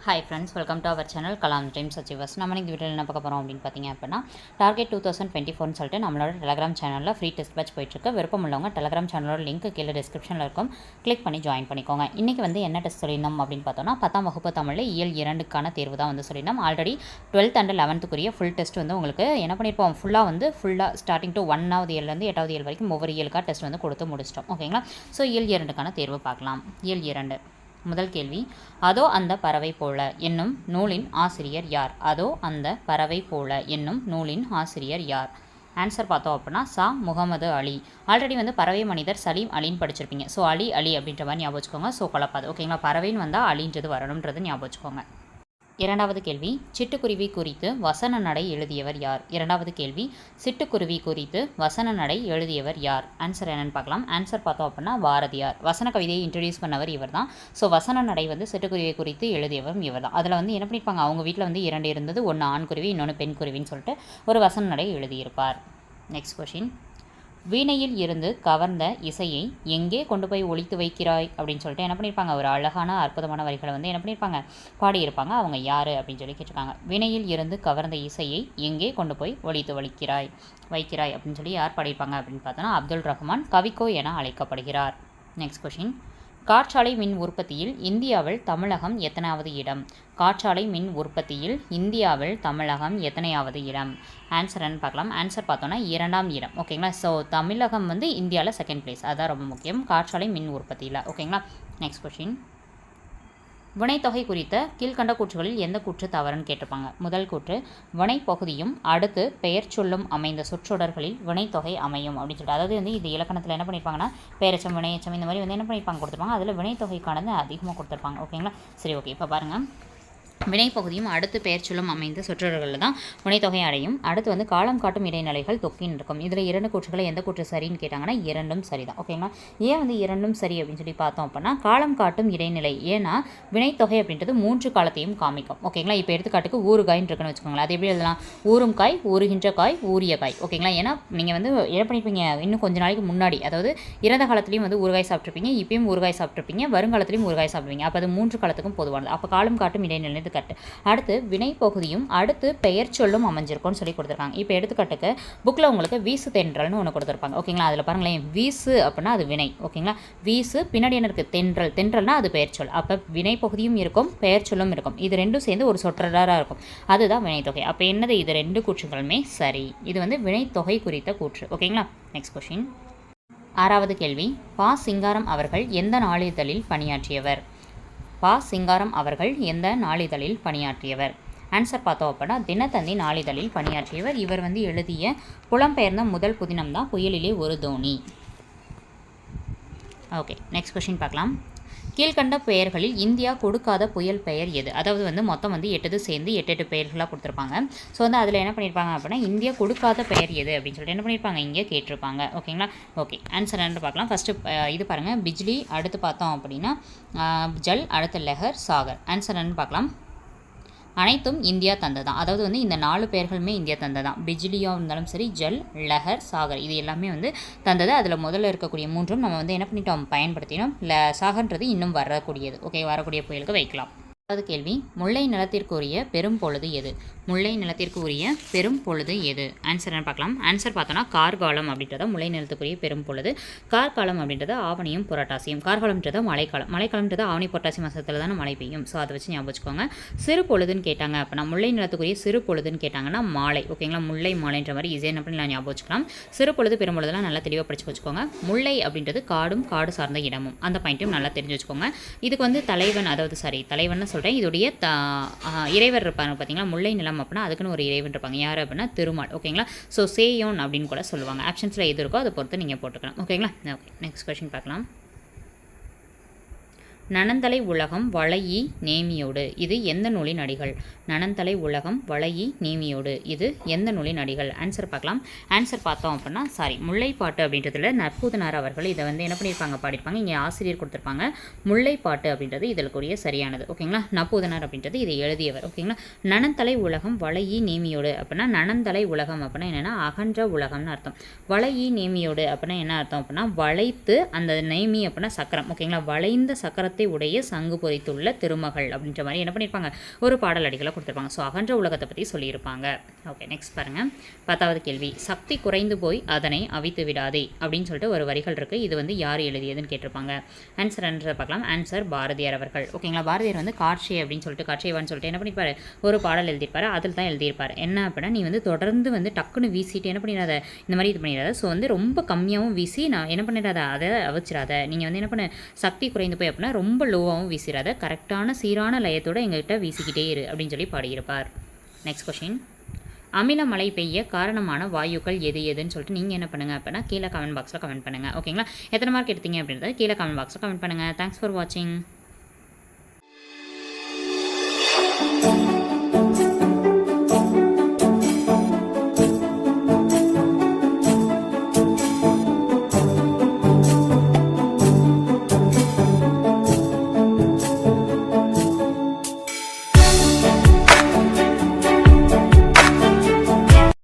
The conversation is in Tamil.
Hi friends, welcome to our channel Kalam dreams achievers. நம்ம இந்த வீடியோவில் என்ன பார்க்க போகிறோம் அப்படின்னு பார்த்தீங்க அப்படின்னா, டார்கெட் 2024 சொல்லிட்டு நம்மளோட டெலகிராம் சேனலில் ஃப்ரீ டெஸ்ட் பேட்ச் போயிட்டுருக்கு. விருப்பம் உள்ளவங்க டெலகிராம் சேனலோட லிங்க் கீழே டிஸ்கிரிப்ஷனில் இருக்கும், கிளிக் பண்ணி ஜாயின் பண்ணிக்கோங்க. இன்றைக்கி வந்து என்ன டெஸ்ட் சொல்லியிருந்தோம் அப்படின்னு பார்த்தோம்னா, 10ஆம் வகுப்பு தமிழில் இயல் 2க்கான தேர்வு தான் வந்து சொல்லியிருந்தோம். Already 12th and 11th full test வந்து உங்களுக்கு என்ன பண்ணியிருப்போம், ஃபுல்லாக ஸ்டார்டிங் டு 1வது இயர்லேருந்து 8வது இயல் வரைக்கும் ஒவ்வொரு இயலுக்காக டெஸ்ட் வந்து கொடுத்து முடிச்சிட்டோம். ஓகேங்களா? ஸோ இயல் 2க்கான தேர்வு பார்க்கலாம். இயல் 2 முதல் கேள்வி, அதோ அந்த பறவை போல என்னும் நூலின் ஆசிரியர் யார்? அதோ அந்த பறவை போல என்னும் நூலின் ஆசிரியர் யார்? ஆன்சர் பார்த்தோம் அப்படின்னா முகமது அலி. ஆல்ரெடி வந்து பறவை மனிதர் சலீம் அலின்னு படிச்சிருப்பீங்க. ஸோ அலி அப்படின்ற மாதிரி ஞாபகம் வச்சுக்கோங்க. ஸோ குழப்பாது. ஓகேங்களா? பறவைன்னு வந்தால் அலின்றது வரணுன்றது ஞாபகம் வச்சுக்கோங்க. இரண்டாவது கேள்வி, சிட்டுக்குருவி குறித்து வசன நடை எழுதியவர் யார்? இரண்டாவது கேள்வி, சிட்டுக்குருவி குறித்து வசன நடை எழுதியவர் யார்? ஆன்சர் என்னன்னு பார்க்கலாம். ஆன்சர் பார்த்தோம் அப்படின்னா பாரதியார். வசன கவிதையை இன்ட்ரடியூஸ் பண்ணவர் இவர் தான். ஸோ வசன நடை வந்து சிட்டுக்குருவியை குறித்து எழுதியவரும் இவர் தான். அதில் வந்து என்ன பண்ணியிருப்பாங்க, அவங்க வீட்டில் வந்து 2 இருந்தது, ஒன்று ஆண் குருவி, இன்னொன்று பெண் குருவின்னு சொல்லிட்டு ஒரு வசன நடை எழுதியிருப்பார். நெக்ஸ்ட் கொஷின், வீணையில் இருந்து கவர்ந்த இசையை எங்கே கொண்டு போய் ஒழித்து வைக்கிறாய் அப்படின்னு சொல்லிட்டு என்ன பண்ணியிருப்பாங்க, ஒரு அழகான அற்புதமான வரிகளை வந்து என்ன பண்ணியிருப்பாங்க, பாடியிருப்பாங்க. அவங்க யார் அப்படின்னு சொல்லி கேட்டிருக்காங்க. வீணையில் இருந்து கவர்ந்த இசையை எங்கே கொண்டு போய் ஒழித்து வைக்கிறாய் அப்படின்னு சொல்லி யார் பாடியிருப்பாங்க அப்படின்னு பார்த்தோன்னா அப்துல் ரஹ்மான் கவிக்கோ என அழைக்கப்படுகிறார். நெக்ஸ்ட் கொஷின், காற்றாலை மின் உற்பத்தியில் இந்தியாவில் தமிழகம் எத்தனாவது இடம்? காற்றாலை மின் உற்பத்தியில் இந்தியாவில் தமிழகம் எத்தனையாவது இடம்? ஆன்சர்ன்னு பார்க்கலாம். ஆன்சர் பார்த்தோன்னா 2ஆம் இடம். ஓகேங்களா? ஸோ தமிழகம் வந்து இந்தியாவில் 2nd பிளேஸ். அதுதான் ரொம்ப முக்கியம், காற்றாலை மின் உற்பத்தியில். ஓகேங்களா? நெக்ஸ்ட் கொஷின், வினைத்தொகை குறித்த கீழ்கண்ட கூற்றுகளில் எந்த கூற்று தவறுன்னு கேட்டிருப்பாங்க. முதல் கூற்று, வினைப்பகுதியும் அடுத்து பெயர் சொல்லும் அமைந்த சொற்றொடர்களில் வினைத்தொகை அமையும் அப்படின்னு சொல்லிட்டு, அதாவது வந்து இது இலக்கணத்தில் என்ன பண்ணியிருப்பாங்கன்னா பெயரெச்சம், வினையச்சம் இந்த மாதிரி வந்து என்ன பண்ணியிருப்பாங்க, கொடுத்துருப்பாங்க. அதில் வினைத்தொகைக்கானது அதிகமாக கொடுத்துருப்பாங்க. ஓகேங்களா? சரி, ஓகே. இப்போ பாருங்கள், வினைப்பகுதியும் அடுத்து பெயர் சொல்லும் அமைந்த சொற்றொடர்களில் தான் வினைத்தொகை அடையும். அடுத்து வந்து காலம் காட்டும் இடைநிலைகள் தொக்கின்னு இருக்கும். இதில் 2 கூற்றுகளை எந்த கூற்று சரின்னு கேட்டாங்கன்னா 2ம் சரி தான். ஓகேங்களா? ஏன் வந்து 2ம் சரி அப்படின்னு சொல்லி பார்த்தோம் அப்படின்னா, காலம் காட்டும் இடைநிலை, ஏன்னா வினைத்தொகை அப்படின்றது 3 காலத்தையும் காமிக்கும். ஓகேங்களா? இப்போ எடுத்துக்காட்டுக்கு ஊறுகாய்ன்னு இருக்குன்னு வச்சுக்கோங்களேன். அது எப்படி எழுதலாம், ஊறும் காய், ஊறுகின்ற காய், ஊறிய காய். ஓகேங்களா? ஏன்னா நீங்கள் வந்து என்ன பண்ணிப்பீங்க, இன்னும் கொஞ்சம் நாளைக்கு முன்னாடி, அதாவது இறந்த காலத்துலேயும் வந்து ஊறுகாய் சாப்பிட்ருப்பீங்க, இப்பயும் ஊறுகாய் சாப்பிட்ருப்பீங்க, வருங்காலத்துலேயும் ஊறுகாய் சாப்பிடுவீங்க. அப்போ அது 3 காலத்துக்கும் பொதுவானது. அப்போ காலம் காட்டும் இடைநிலை கட்டு. அடுத்து வினைப்பகுதியும் அடுத்து பெயர் சொல்லும் அமைஞ்சிருக்கும்னு சொல்லி கொடுத்துருக்காங்க. இப்போ எடுத்துக்காட்டுக்கு புக்கில் உங்களுக்கு வீசு தென்றல்னு ஒன்று கொடுத்துருப்பாங்க. ஓகேங்களா? அதில் பாருங்களேன், வீசு அப்படின்னா அது வினை. ஓகேங்களா? வீசு பின்னாடி என்ன இருக்குது, தென்றல். தென்றல்னா அது பெயர் சொல். அப்போ வினைப்பகுதியும் இருக்கும், பெயர் சொல்லும் இருக்கும். இது ரெண்டும் சேர்ந்து ஒரு சொற்றொடராக இருக்கும். அதுதான் வினைத்தொகை. அப்போ என்னது, இது 2 கூற்றுகளுமே சரி. இது வந்து வினைத்தொகை குறித்த கூற்று. ஓகேங்களா? நெக்ஸ்ட் கொஸ்டின், 6வது கேள்வி, சிங்காரம் அவர்கள் எந்த நாளிதழில் பணியாற்றியவர்? சிங்காரம் அவர்கள் எந்த நாளிதழில் பணியாற்றியவர்? ஆன்சர் பார்த்தோம் அப்படின்னா தினத்தந்தி நாளிதழில் பணியாற்றியவர். இவர் வந்து எழுதிய புலம்பெயர்ந்த முதல் புதினம் தான் புயலிலே ஒரு தோணி. ஓகே, நெக்ஸ்ட் கொஸ்டின் பார்க்கலாம். கீழ்கண்ட பெயர்களில் இந்தியா கொடுக்காத புயல் பெயர் எது? அதாவது வந்து மொத்தம் வந்து 8 சேர்ந்து 8 பெயர்களாக கொடுத்துருப்பாங்க. ஸோ வந்து அதில் என்ன பண்ணியிருப்பாங்க அப்படின்னா, இந்தியா கொடுக்காத பெயர் எது அப்படின்னு சொல்லிட்டு என்ன பண்ணியிருப்பாங்க, இங்கே கேட்டிருப்பாங்க. ஓகேங்களா? ஓகே, ஆன்சர் என்னன்னு பார்க்கலாம். ஃபஸ்ட்டு இது பாருங்கள், பிஜ்லி. அடுத்து பார்த்தோம் அப்படின்னா ஜல். அடுத்து லெஹர், சாகர். ஆன்சர் என்னன்னு பார்க்கலாம். அனைத்தும் இந்தியா தந்ததான். அதாவது வந்து இந்த 4 பேர்களுமே இந்தியா தந்ததான். பிஜ்லியாக இருந்தாலும் சரி, ஜல், லஹர், சாகர், இது எல்லாமே வந்து தந்தது. அதில் முதல்ல இருக்கக்கூடிய 3ம் நம்ம வந்து என்ன பண்ணிட்டோம், பயன்படுத்தினோம். சாகர்ன்றது இன்னும் வரக்கூடியது. ஓகே, வரக்கூடிய புயலுக்கு வைக்கலாம். கேள்வி, முல்லை நிலத்திற்குரிய பெரும் பொழுது எது? முல்லை நிலத்திற்கு உரிய பெரும் பொழுது எது? ஆன்சர் என்ன பார்க்கலாம். ஆன்சர் பார்த்தோன்னா கார்காலம் அப்படின்றத முல்லை நிலத்துக்குரிய பெரும் பொழுது. கார்காலம் அப்படின்றத ஆவணியும் புரட்டாசியும். கார்காலம்ன்றத மழைக்காலம். மழைக்காலம்ன்றது ஆவணி புரட்டாசி மாதத்தில் தானே மழை பெய்யும். ஸோ அதை வச்சு ஞாபகம் வச்சுக்கோங்க. சிறு பொழுதுன்னு கேட்டாங்க அப்படின்னா, முல்லை நிலத்துக்குரிய சிறு பொழுதுன்னு கேட்டாங்கன்னா மாலை. ஓகேங்களா? முல்லை மாலைன்ற மாதிரி ஈஸியாக என்ன பண்ணலாம், ஞாபகம் வச்சுக்கலாம். சிறு பொழுது பெரும் பொழுதுலாம் நல்லா தெளிவாக படிச்சு வச்சுக்கோங்க. முல்லை அப்படின்றது காடும் காடு சார்ந்த இடமும். அந்த பாயிண்ட்டும் நல்லா தெரிஞ்சு வச்சுக்கோங்க. இதுக்கு வந்து தலைவன், அதாவது தலைவன் சொல்கிறேன், இதோடைய இறைவர் இருப்பாங்க பார்த்தீங்களா, முல்லை நிலம் அப்படின்னா அதுக்குன்னு ஒரு இறைவன் இருப்பாங்க. யார் அப்படின்னா திருமால். ஓகேங்களா? ஸோ சேயோன் அப்படின்னு கூட சொல்லுவாங்க. ஆப்ஷன்ஸில் எது இருக்கோ அதை பொறுத்து நீங்கள் போட்டுக்கலாம். ஓகேங்களா? ஓகே, நெக்ஸ்ட் கொஸ்டின் பார்க்கலாம். நனந்தலை உலகம் வளையி நேமியோடு, இது எந்த நூலின் அடிகள்? நனந்தலை உலகம் வளையி நேமியோடு, இது எந்த நூலின் அடிகள்? ஆன்சர் பார்க்கலாம். ஆன்சர் பார்த்தோம் அப்படின்னா முல்லைப்பாட்டு அப்படின்றதுல நற்பூதனார் அவர்கள் இதை வந்து என்ன பண்ணியிருப்பாங்க, பாடியிருப்பாங்க. இங்கே ஆசிரியர் கொடுத்துருப்பாங்க. முல்லைப்பாட்டு அப்படின்றது இதற்குரிய சரியானது. ஓகேங்களா? நற்பூதனார் அப்படின்றது இதை எழுதியவர். ஓகேங்களா? நனந்தலை உலகம் வளையி நேமியோடு அப்படின்னா, நனந்தலை உலகம் அப்படின்னா என்னென்னா அகன்ற உலகம்னு அர்த்தம். வளையி நேமியோடு அப்படின்னா என்ன அர்த்தம் அப்படின்னா, வளைத்து அந்த நேமி அப்படின்னா சக்கரம். ஓகேங்களா? வளைந்த சக்கரத்தை வடிவத்தை உடைய சங்கு பொறித்துள்ள திருமகள் அப்படின்ற மாதிரி என்ன பண்ணியிருப்பாங்க, ஒரு பாடல் அடிகளை கொடுத்துருப்பாங்க. ஸோ அகன்ற உலகத்தை பற்றி சொல்லியிருப்பாங்க. ஓகே, நெக்ஸ்ட் பாருங்கள். 10வது கேள்வி. சக்தி குறைந்து போய் அதனை அவித்து விடாதே அப்படின்னு சொல்லிட்டு ஒரு வரிகள் இருக்குது. இது வந்து யார் எழுதியதுன்னு கேட்டிருப்பாங்க. ஆன்சர் என்ன பார்க்கலாம். ஆன்சர் பாரதியார் அவர்கள். ஓகேங்களா. பாரதியார் வந்து காட்சி அப்படின்னு சொல்லிட்டு காட்சியவான்னு சொல்லிட்டு என்ன பண்ணியிருப்பாரு, ஒரு பாடல் எழுதியிருப்பாரு. அதில் தான் எழுதியிருப்பார் என்ன அப்படின்னா, நீ வந்து தொடர்ந்து வந்து டக்குன்னு வீசிட்டு என்ன பண்ணிடாத, இந்த மாதிரி இது பண்ணிடாத. ஸோ வந்து ரொம்ப கம்மியாகவும் வீசி நான் என்ன பண்ணிடாத, அதை அவிச்சிடாத. நீங்கள் வந்து என்ன பண்ண, சக்தி குறைந்து போய் அப்படின்னா ரொம்ப லோவாகவும் வீசிடாத, கரெக்டான சீரான லயத்தோடு எங்கள்கிட்ட வீசிக்கிட்டே இரு அப்படின்னு சொல்லி பாடியிருப்பார். Next question. அமில மழை பெய்ய காரணமான வாயுக்கள் எது எதுன்னு சொல்லிட்டு நீங்கள் என்ன பண்ணுங்கள் அப்படின்னா கீழே கமெண்ட் பாக்ஸில் கமெண்ட் பண்ணுங்கள். ஓகேங்களா. எத்தனை மார்க் எடுத்தீங்க அப்படின்றத கீழே கமெண்ட் பாக்ஸில் கமெண்ட் பண்ணுங்கள். தேங்க்ஸ் ஃபார் வாட்சிங்.